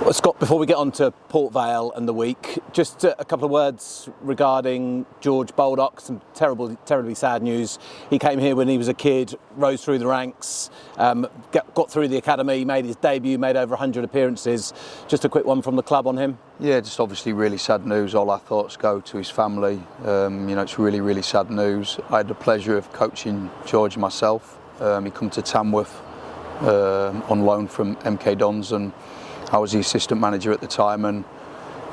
Well, Scott, before we get on to Port Vale and the week, just a couple of words regarding George Baldock. Some terribly sad news. He came here when he was a kid, rose through the ranks, got through the academy, made his debut, made over 100 appearances. Just a quick one from the club on him. Yeah, just obviously really sad news. All our thoughts go to his family. It's really sad news. I had the pleasure of coaching George myself. He come to Tamworth on loan from MK Dons, and I was the assistant manager at the time, and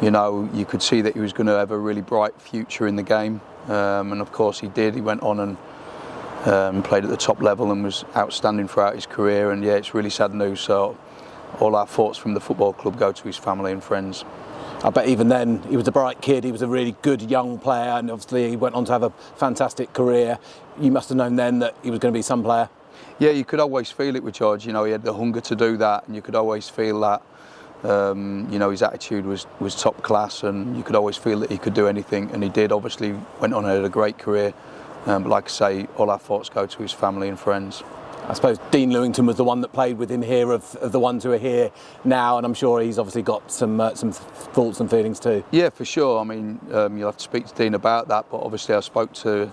you could see that he was going to have a really bright future in the game, and of course he did. He went on and played at the top level and was outstanding throughout his career, and yeah, it's really sad news. So all our thoughts from the football club go to his family and friends. I bet even then he was a bright kid, he was a really good young player, and obviously he went on to have a fantastic career. You must have known then that he was going to be some player. Yeah, you could always feel it with George. He had the hunger to do that, and you could always feel that. His attitude was top class, and you could always feel that he could do anything, and he did. Obviously went on and had a great career, but like I say, all our thoughts go to his family and friends. I suppose Deanlington was the one that played with him here of the ones who are here now, and I'm sure he's obviously got some thoughts and feelings too. Yeah, for sure. I mean, you'll have to speak to Dean about that, but obviously I spoke to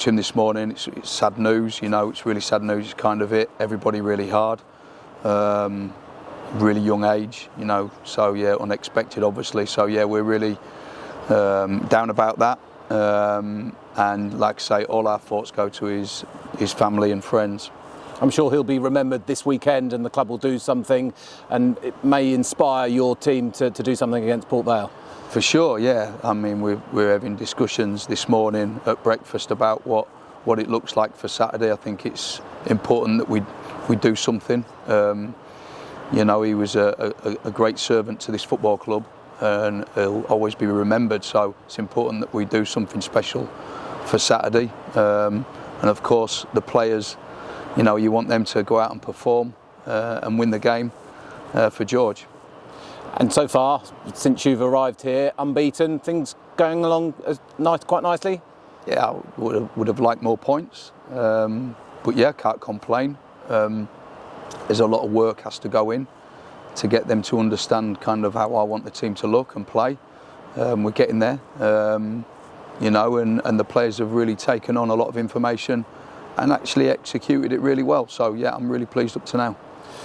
him this morning. It's sad news, it's really sad news. It's kind of hit everybody really hard. Really young age, so yeah, unexpected obviously. So yeah, we're really down about that. And like I say, all our thoughts go to his family and friends. I'm sure he'll be remembered this weekend, and the club will do something, and it may inspire your team to do something against Port Vale. For sure, yeah. I mean, we're having discussions this morning at breakfast about what it looks like for Saturday. I think it's important that we do something. He was a great servant to this football club, and he'll always be remembered. So it's important that we do something special for Saturday. And of course, the players, you want them to go out and perform and win the game for George. And so far, since you've arrived here, unbeaten, things going along quite nicely? Yeah, I would have liked more points, but yeah, can't complain. There's a lot of work has to go in to get them to understand kind of how I want the team to look and play. We're getting there, and the players have really taken on a lot of information and actually executed it really well. So yeah, I'm really pleased up to now.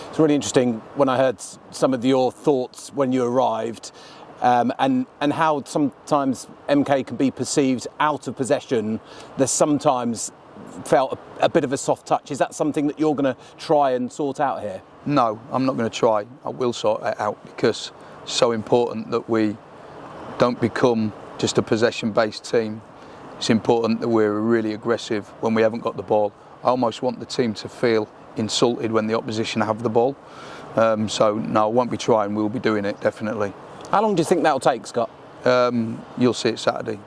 It's really interesting when I heard some of your thoughts when you arrived, and how sometimes MK can be perceived out of possession. There's sometimes felt a bit of a soft touch. Is that something that you're going to try and sort out here? No, I'm not going to try. I will sort it out, because it's so important that we don't become just a possession-based team. It's important that we're really aggressive when we haven't got the ball. I almost want the team to feel insulted when the opposition have the ball. So no, I won't be trying. We'll be doing it, definitely. How long do you think that'll take, Scott? You'll see it Saturday.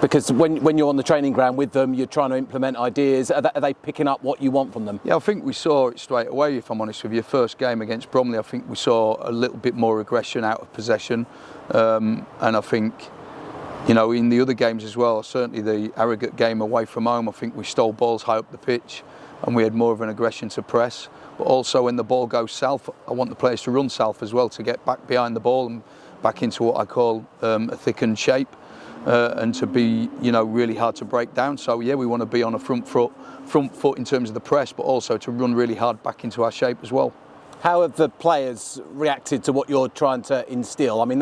Because when you're on the training ground with them, you're trying to implement ideas. Are they picking up what you want from them? Yeah, I think we saw it straight away, if I'm honest with you. First game against Bromley, I think we saw a little bit more aggression out of possession. And I think, in the other games as well, certainly the Harrogate game away from home, I think we stole balls high up the pitch and we had more of an aggression to press. But also when the ball goes south, I want the players to run south as well, to get back behind the ball and back into what I call a thickened shape. And to be, really hard to break down. So yeah, we want to be on a front foot in terms of the press, but also to run really hard back into our shape as well. How have the players reacted to what you're trying to instill? I mean,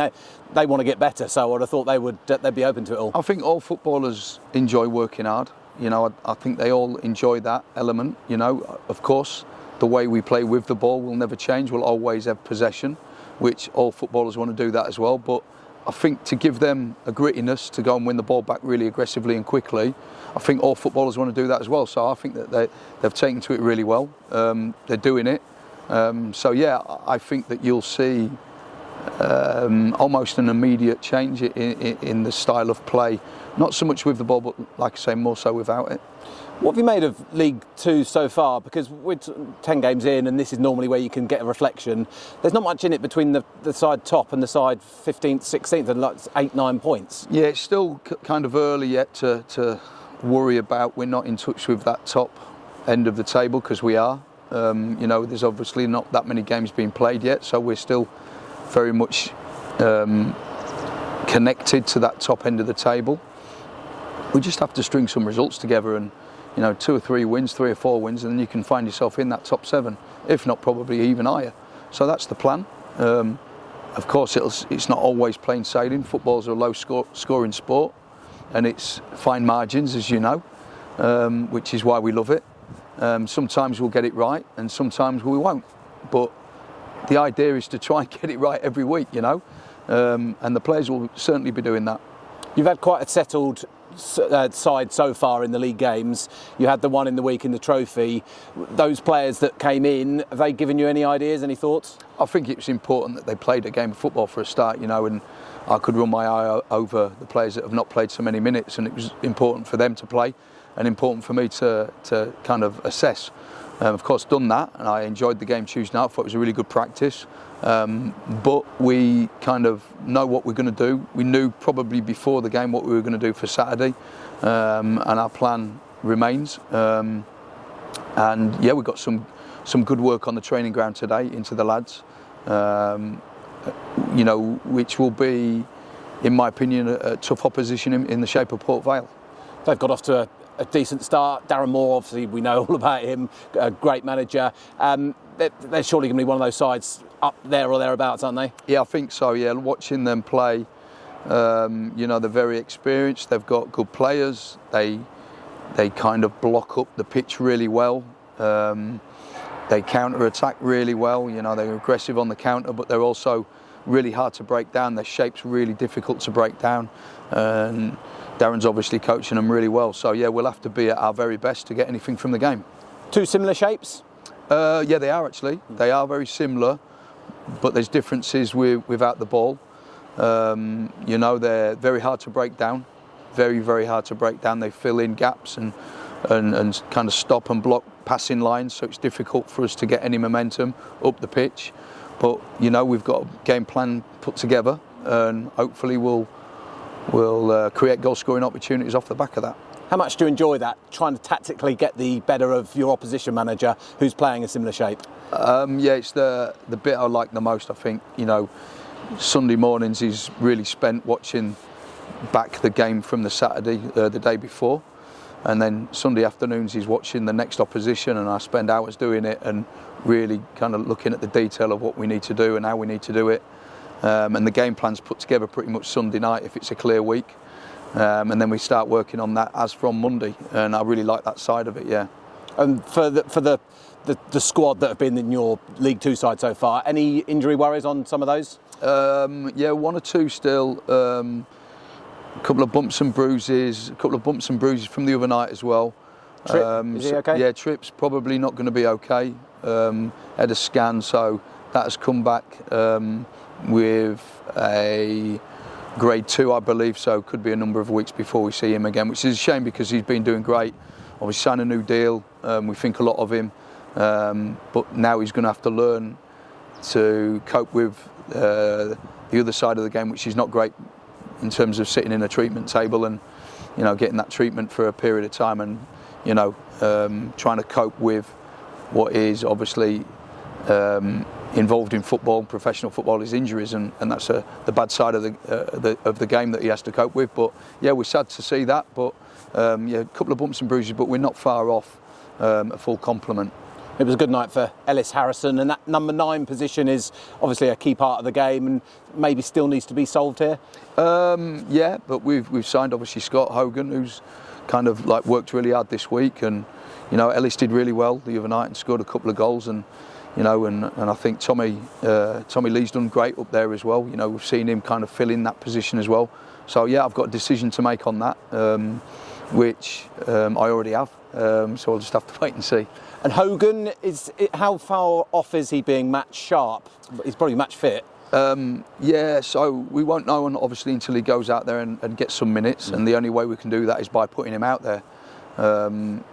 they want to get better, so I would have thought they'd be open to it all. I think all footballers enjoy working hard. I think they all enjoy that element. Of course, the way we play with the ball will never change. We'll always have possession, which all footballers want to do that as well. But I think to give them a grittiness to go and win the ball back really aggressively and quickly, I think all footballers want to do that as well. So I think that they've taken to it really well. They're doing it. So yeah, I think that you'll see almost an immediate change in the style of play. Not so much with the ball, but like I say, more so without it. What have you made of League Two so far? Because we're 10 games in, and this is normally where you can get a reflection. There's not much in it between the side top and the side 15th, 16th, and like 8-9 points. Yeah, it's still kind of early yet to worry about. We're not in touch with that top end of the table, because we are. There's obviously not that many games being played yet, so we're still very much connected to that top end of the table. We just have to string some results together, and 2 or 3 wins, 3 or 4 wins, and then you can find yourself in that top 7, if not probably even higher. So that's the plan. Of course, it's not always plain sailing. Football's a low scoring sport, and it's fine margins, as you know, which is why we love it. Sometimes we'll get it right, and sometimes we won't. But the idea is to try and get it right every week, and the players will certainly be doing that. You've had quite a settled side so far in the league games. You had the one in the week in the trophy. Those players that came in, have they given you any ideas, any thoughts? I think it's important that they played a game of football for a start, and I could run my eye over the players that have not played so many minutes, and it was important for them to play and important for me to kind of assess. Of course, done that, and I enjoyed the game Tuesday night. I thought it was a really good practice. But we kind of know what we're going to do. We knew probably before the game what we were going to do for Saturday, and our plan remains. And yeah, we got some good work on the training ground today into the lads, which will be, in my opinion, a tough opposition in the shape of Port Vale. They've got off to a decent start. Darren Moore, obviously, we know all about him, a great manager. They're surely going to be one of those sides up there or thereabouts, aren't they? Yeah, I think so, yeah. Watching them play, they're very experienced. They've got good players. They kind of block up the pitch really well. They counter-attack really well. They're aggressive on the counter, but they're also really hard to break down. Their shape's really difficult to break down. And Darren's obviously coaching them really well. So, yeah, we'll have to be at our very best to get anything from the game. 2 similar shapes? Yeah, they are actually. They are very similar, but there's differences without the ball. They're very hard to break down. Very, very hard to break down. They fill in gaps and kind of stop and block passing lines, so it's difficult for us to get any momentum up the pitch. But, we've got a game plan put together, and hopefully we'll create goal-scoring opportunities off the back of that. How much do you enjoy that, trying to tactically get the better of your opposition manager who's playing a similar shape? Yeah, it's the bit I like the most, I think. Sunday mornings is really spent watching back the game from the Saturday, the day before. And then Sunday afternoons is watching the next opposition, and I spend hours doing it and really kind of looking at the detail of what we need to do and how we need to do it. And the game plan's put together pretty much Sunday night if it's a clear week. And then we start working on that as from Monday, and I really like that side of it, yeah. And for the squad that have been in your League 2 side so far, any injury worries on some of those? Yeah, 1 or 2 still. A couple of bumps and bruises from the other night as well. Tripp, is he okay? Yeah, Tripp's probably not going to be okay. Had a scan, so that has come back with a grade 2, I believe, so could be a number of weeks before we see him again, which is a shame because he's been doing great. Obviously signed a new deal, we think a lot of him, but now he's going to have to learn to cope with the other side of the game, which is not great in terms of sitting in a treatment table and getting that treatment for a period of time, and trying to cope with what is obviously involved in football, professional football, is injuries, and that's the bad side of the game that he has to cope with. But yeah, we're sad to see that. But a couple of bumps and bruises, but we're not far off a full complement. It was a good night for Ellis Harrison, and that number 9 position is obviously a key part of the game, and maybe still needs to be solved here. Yeah, but we've signed obviously Scott Hogan, who's kind of like worked really hard this week, and Ellis did really well the other night and scored a couple of goals, and I think Tommy Lee's done great up there as well. We've seen him kind of fill in that position as well. So yeah, I've got a decision to make on that, which I already have. So I'll just have to wait and see. And Hogan, how far off is he being match sharp? He's probably match fit. Yeah, so we won't know obviously until he goes out there and gets some minutes, and the only way we can do that is by putting him out there.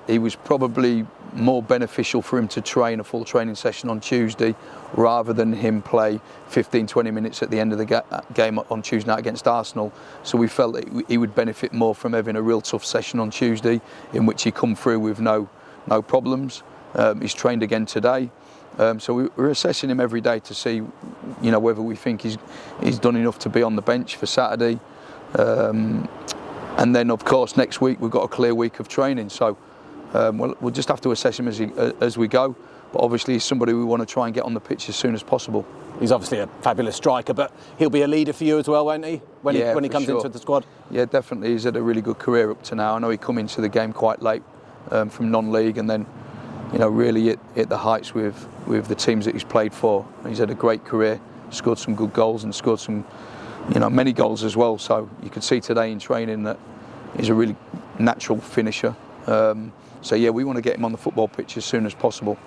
He was probably more beneficial for him to train a full training session on Tuesday rather than him play 15-20 minutes at the end of the game on Tuesday night against Arsenal. So we felt that he would benefit more from having a real tough session on Tuesday in which he come through with no problems. He's trained again today, So we're assessing him every day to see, whether we think he's done enough to be on the bench for Saturday. And then, of course, next week we've got a clear week of training. So we'll just have to assess him as we go. But obviously, he's somebody we want to try and get on the pitch as soon as possible. He's obviously a fabulous striker, but he'll be a leader for you as well, won't he? When he comes into the squad. Yeah, definitely. He's had a really good career up to now. I know he come into the game quite late from non-league, and then really hit the heights with the teams that he's played for. He's had a great career, scored some good goals and scored some many goals as well. So you could see today in training that he's a really natural finisher. We want to get him on the football pitch as soon as possible.